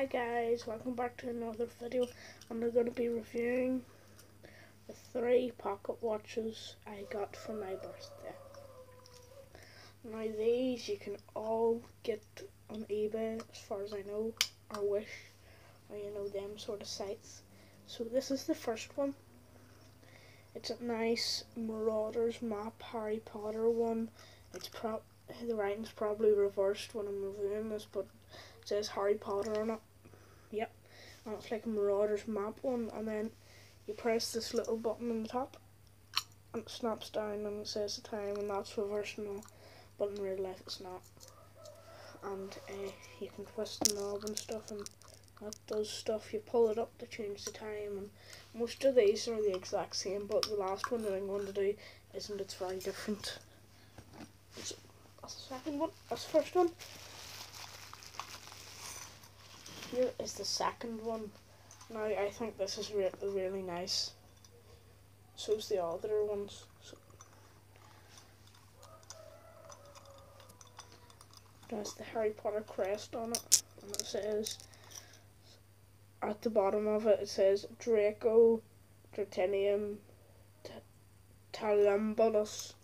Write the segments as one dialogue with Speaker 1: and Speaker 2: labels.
Speaker 1: Hi guys, welcome back to another video, and we're going to be reviewing the 3 pocket watches I got for my birthday. Now these you can all get on eBay as far as I know, or Wish, or them sort of sites. So this is the first one. It's a nice Marauders map Harry Potter one. The writing's probably reversed when I'm reviewing this, but it says Harry Potter on it. Yep, and it's like a Marauders map one, and then you press this little button on the top and it snaps down and it says the time, and that's reversed now, but in real life it's not. And you can twist the knob and stuff, and that does stuff. You pull it up to change the time, and most of these are the exact same, but the last one that I'm going to do isn't. It's very different. So that's the second one. That's the first one. Here is the second one. Now I think this is really nice. So's the other ones. So it has the Harry Potter crest on it, and it says at the bottom of it, it says Draco Dratinium Talambulus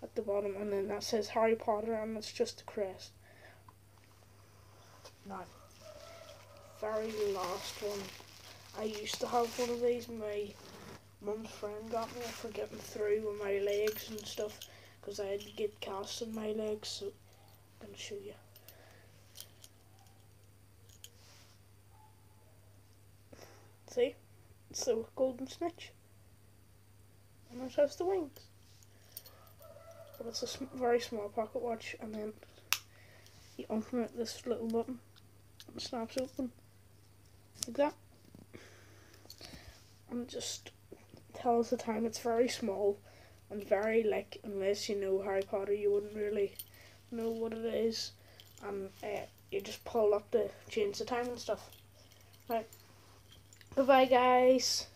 Speaker 1: at the bottom, and then that says Harry Potter, and it's just the crest. Now, very last one. I used to have one of these. My mum's friend got me for getting through with my legs and stuff, because I had to get casts in my legs. So I'm going to show you. See, it's the golden snitch, and it has the wings. But it's a very small pocket watch, and then you open it this little button and it snaps open like that, and it just tells the time. It's very small and very, like, unless you know Harry Potter, you wouldn't really know what it is, and you just pull up to change the time and stuff. Right, bye bye guys.